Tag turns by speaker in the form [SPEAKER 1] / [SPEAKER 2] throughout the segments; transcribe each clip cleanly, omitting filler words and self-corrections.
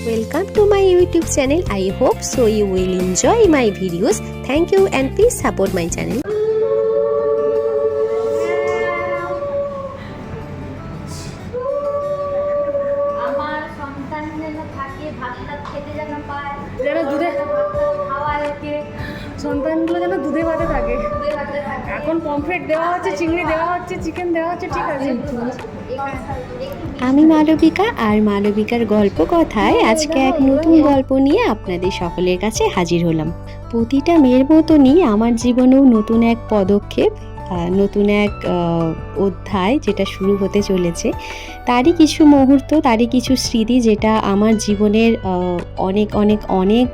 [SPEAKER 1] Welcome to my YouTube channel. I hope so you will enjoy my videos. Thank you and please support my channel.
[SPEAKER 2] আমার সন্তান যেন থাকে, ভাতটা খেতে যেন পায়,
[SPEAKER 3] যেন দুধে
[SPEAKER 2] খাওয়ায় ওকে,
[SPEAKER 3] সন্তানগুলো যেন দুধে ভাতে থাকে।
[SPEAKER 2] দুধে ভাতে থাকে।
[SPEAKER 3] এখন পমফ্রেট দেওয়া হচ্ছে, চিংড়ি দেওয়া হচ্ছে, চিকেন দেওয়া হচ্ছে, ঠিক আছে।
[SPEAKER 1] আমি মালবিকা আর মালবিকার গল্প কথায় আজকে এক নতুন গল্প নিয়ে আপনাদের সকলের কাছে হাজির হলাম। প্রতিটা মেয়ের মতনই আমার জীবনেও নতুন এক পদক্ষেপ, নতুন এক অধ্যায় যেটা শুরু হতে চলেছে। তারই কিছু মুহূর্ত, তারই কিছু স্মৃতি যেটা আমার জীবনের অনেক অনেক অনেক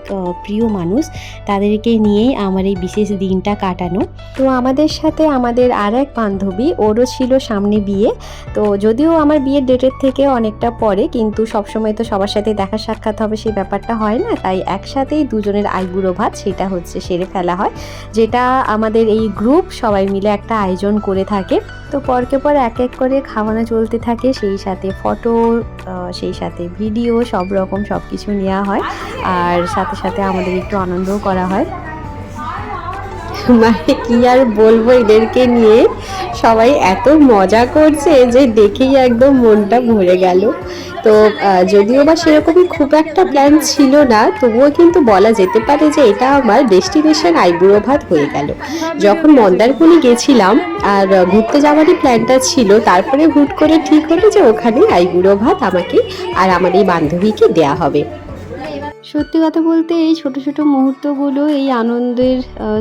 [SPEAKER 1] প্রিয় মানুষ, তাদেরকে নিয়েই আমার এই বিশেষ দিনটা কাটানো। তো আমাদের সাথে আমাদের আর এক বান্ধবী, ওরও ছিল সামনে বিয়ে। তো যদিও আমার বিয়ের ডেটের থেকে অনেকটা পরে, কিন্তু সবসময় তো সবার সাথে দেখা সাক্ষাৎ হবে সেই ব্যাপারটা হয় না, তাই একসাথেই দুজনের আইবুড়ো ভাত সেটা হচ্ছে সেরে ফেলা হয়, যেটা আমাদের এই গ্রুপ সবাই মিলে একটা আয়োজন করে থাকে। তো পরকে পর এক এক করে খাওয়ানো চলতে থাকে, সেই সাথে ফটো, সেই সাথে ভিডিও, সব রকম সব কিছু নেওয়া হয়, আর সাথে সাথে আমাদের একটু আনন্দও করা হয়। মানে কি আর বলবো, এদেরকে নিয়ে সবাই এত মজা করছে যে দেখেই একদম মনটা ভরে গেল। তো যদিও বা সেরকমই খুব একটা প্ল্যান ছিল না, তবুও কিন্তু বলা যেতে পারে যে এটা আমার ডেস্টিনেশন আইবুড়ো ভাত হয়ে গেল। যখন মন্দারমণি গেছিলাম আর ঘুরতে যাওয়ারই প্ল্যানটা ছিল, তারপরে হুট করে ঠিক হলো যে ওখানে আইবুড়ো ভাত আমাকে আর আমার এই বান্ধবীকে দেয়া হবে। সত্যি কথা বলতে এই ছোট ছোট মুহূর্তগুলো, এই আনন্দের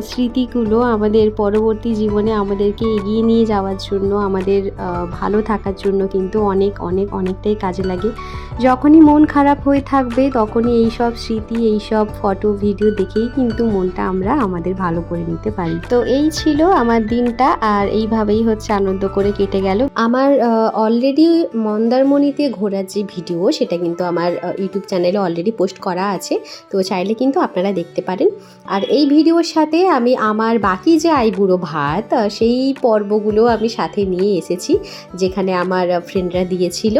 [SPEAKER 1] স্মৃতিগুলো আমাদের পরবর্তী জীবনে আমাদেরকে এগিয়ে নিয়ে যাওয়ার জন্য, আমাদের ভালো থাকার জন্য কিন্তু অনেক অনেক অনেকটাই কাজে লাগে। যখনই মন খারাপ হয়ে থাকবে তখনই এই সব স্মৃতি, এই সব ফটো ভিডিও দেখেই কিন্তু মনটা আমরা আমাদের ভালো করে নিতে পারি। তো এই ছিল আমার দিনটা, আর এইভাবেই হচ্ছে আনন্দ করে কেটে গেল। আমার অলরেডি মন্দারমণিতে ঘোরার যে ভিডিও, সেটা কিন্তু আমার ইউটিউব চ্যানেলে অলরেডি পোস্ট করা আছে, তো চাইলে কিন্তু আপনারা দেখতে পারেন। আর এই ভিডিওর সাথে আমি আমার বাকি যে আইবুড়ো ভাত, সেই পর্বগুলো আমি সাথে নিয়ে এসেছি, যেখানে আমার ফ্রেন্ডরা দিয়েছিল।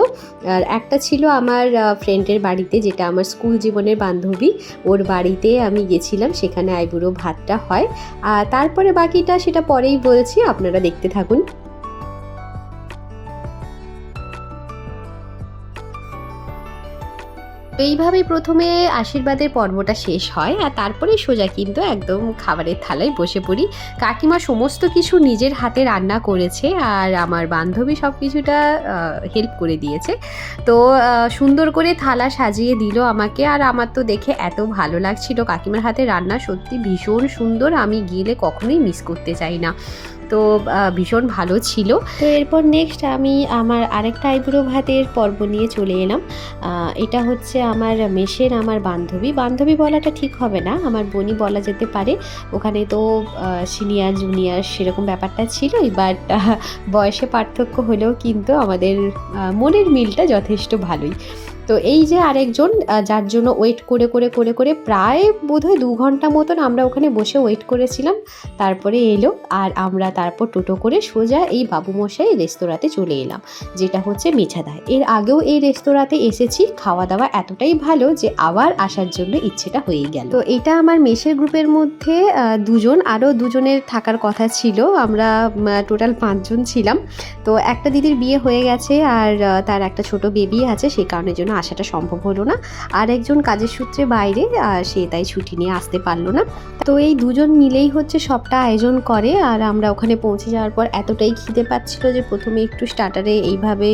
[SPEAKER 1] আর একটা ছিল আমার ফ্রেন্ডের বাড়িতে, যেটা আমার স্কুল জীবনের বান্ধবী, ওর বাড়িতে আমি গেছিলাম, সেখানে আইবুড়ো ভাতটা হয়। আর তারপরে বাকিটা সেটা পরেই বলছি, আপনারা দেখতে থাকুন। এইভাবেই প্রথমে আশীর্বাদের পর্বটা শেষ হয়, আর তারপরে সোজা কিন্তু একদম খাবারের থালায় বসে পড়ি। কাকিমা সমস্ত কিছু নিজের হাতে রান্না করেছে, আর আমার বান্ধবী সব কিছুটা হেল্প করে দিয়েছে। তো সুন্দর করে থালা সাজিয়ে দিল আমাকে, আর আমার তো দেখে এত ভালো লাগছিল। কাকিমার হাতে রান্না সত্যি ভীষণ সুন্দর, আমি গেলে কখনোই মিস করতে চাই না। তো ভীষণ ভালো ছিল। তো এরপর নেক্সট আমি আমার আরেকটা আইবুড়ো ভাতের পর্ব নিয়ে চলে এলাম। এটা হচ্ছে আমার মেশের আমার বান্ধবী বলাটা ঠিক হবে না, আমার বোনই বলা যেতে পারে। ওখানে তো সিনিয়র জুনিয়র সেরকম ব্যাপারটা ছিলই, বাট বয়সে পার্থক্য হলেও কিন্তু আমাদের মনের মিলটা যথেষ্ট ভালোই। তো এই যে আরেকজন, যার জন্য ওয়েট করে করে করে করে প্রায় বোধহয় 2 ঘন্টা মতন আমরা ওখানে বসে ওয়েট করেছিলাম, তারপরে এলো। আর আমরা তারপর টোটো করে সোজা এই বাবুমশাই রেস্তোরাঁতে চলে এলাম, যেটা হচ্ছে মেছাদায়। এর আগেও এই রেস্তোরাঁতে এসেছি, খাওয়া দাওয়া এতটাই ভালো যে আবার আসার জন্য ইচ্ছেটা হয়ে গেল। তো এটা আমার মেশের গ্রুপের মধ্যে দুজন, আরও দুজনের থাকার কথা ছিল, আমরা টোটাল 5 জন ছিলাম। তো একটা দিদির বিয়ে হয়ে গেছে, আর তার একটা ছোট বেবি আছে, সেই কারণের জন্য আসাটা সম্ভব হলো না। আর একজন কাজের সূত্রে বাইরে, সে তাই ছুটি নিয়ে আসতে পারলো না। তো এই দুজন মিলেই হচ্ছে সবটা আয়োজন করে। আর আমরা ওখানে পৌঁছে যাওয়ার পর এতটাই খিদে পাচ্ছিল যে প্রথমে একটু স্টার্টারে এইভাবে,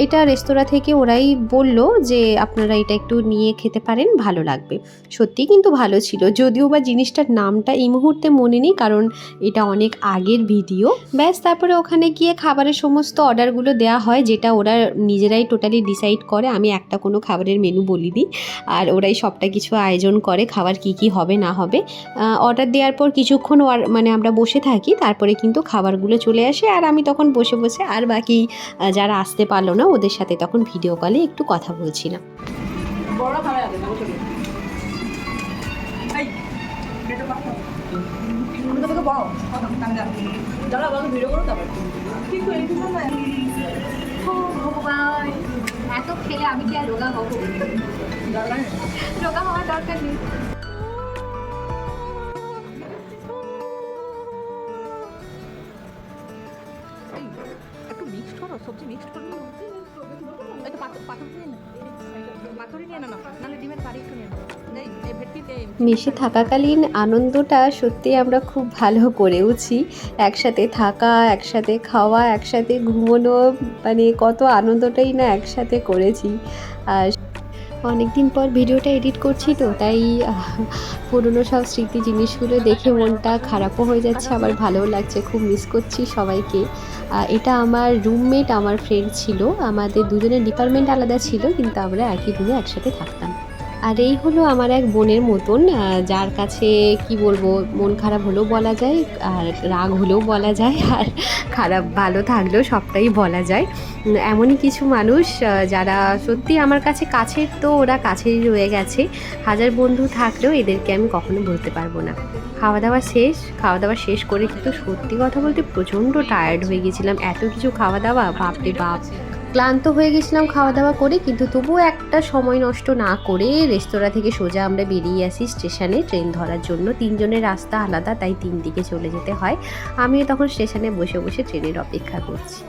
[SPEAKER 1] এটা রেস্তোরাঁ থেকে ওরাই বলল যে আপনারা এটা একটু নিয়ে খেতে পারেন, ভালো লাগবে। সত্যিই কিন্তু ভালো ছিল, যদিও বা জিনিসটার নামটা এই মুহূর্তে মনে নেই, কারণ এটা অনেক আগের ভিডিও। ব্যাস, তারপরে ওখানে গিয়ে খাবারের সমস্ত অর্ডারগুলো দেওয়া হয়, যেটা ওরা নিজেরাই টোটালি ডিসাইড করে। আমি একটা কোনো খাবারের মেনু বলিনি, আর ওরাই সবটা কিছু আয়োজন করে, খাবার কি কি হবে না হবে। অর্ডার দেওয়ার পর কিছুক্ষণ মানে আমরা বসে থাকি, তারপরে কিন্তু খাবারগুলো চলে আসে, আর আমি তখন বসে বসে আর বাকি যারা আসতে পারলো না ওদের সাথে তখন ভিডিও কলে একটু কথা বলছিলাম। ভগবান, এত খেলে আমি কি আর রোগা হবো? রোগা হওয়ার দরকার নেই।
[SPEAKER 3] একটু মিক্সড করো, সবজি মিক্সড করো। একটু পাতুরি নিয়ে না, নাহলে ডিমের কারি একটু নিয়ে নাও। এই ভেটকিতে
[SPEAKER 1] মেসে থাকাকালীন আনন্দটা সত্যি আমরা খুব ভালো করেওছি। একসাথে থাকা, একসাথে খাওয়া, একসাথে ঘুমোনো, মানে কত আনন্দটাই না একসাথে করেছি। আর অনেকদিন পর ভিডিওটা এডিট করছি তো তাই পুরনো সব স্মৃতি জিনিসগুলো দেখে মনটা খারাপও হয়ে যাচ্ছে, আবার ভালোও লাগছে। খুব মিস করছি সবাইকে। এটা আমার রুমমেট, আমার ফ্রেন্ড ছিল। আমাদের দুজনের ডিপার্টমেন্ট আলাদা ছিল, কিন্তু আমরা একই রুমে একসাথে থাকতাম। আর এই হলো আমার এক বোনের মতন, যার কাছে কি বলবো, মন খারাপ হলেও বলা যায়, আর রাগ হলেও বলা যায়, আর খারাপ ভালো থাকলেও সবটাই বলা যায়। এমনই কিছু মানুষ যারা সত্যি আমার কাছে কাছের, তো ওরা কাছেই রয়ে গেছে। হাজার বন্ধু থাকলেও এদেরকে আমি কখনো বলতে পারবো না। খাওয়া দাওয়া শেষ করে কিন্তু সত্যি কথা বলতে প্রচণ্ড টায়ার্ড হয়ে গেছিলাম। এত কিছু খাওয়া দাওয়া, বাপরে বাপ, ক্লান্ত হয়ে গেছিলাম খাওয়া দাওয়া করে। কিন্তু তবুও একটা সময় নষ্ট না করে রেস্তোরাঁ থেকে সোজা আমরা বেরিয়ে আসি স্টেশনে ট্রেন ধরার জন্য। 3 জনের রাস্তা আলাদা, তাই 3 দিকে চলে যেতে হয়। আমিও তখন স্টেশনে বসে বসে ট্রেনের অপেক্ষা করছি।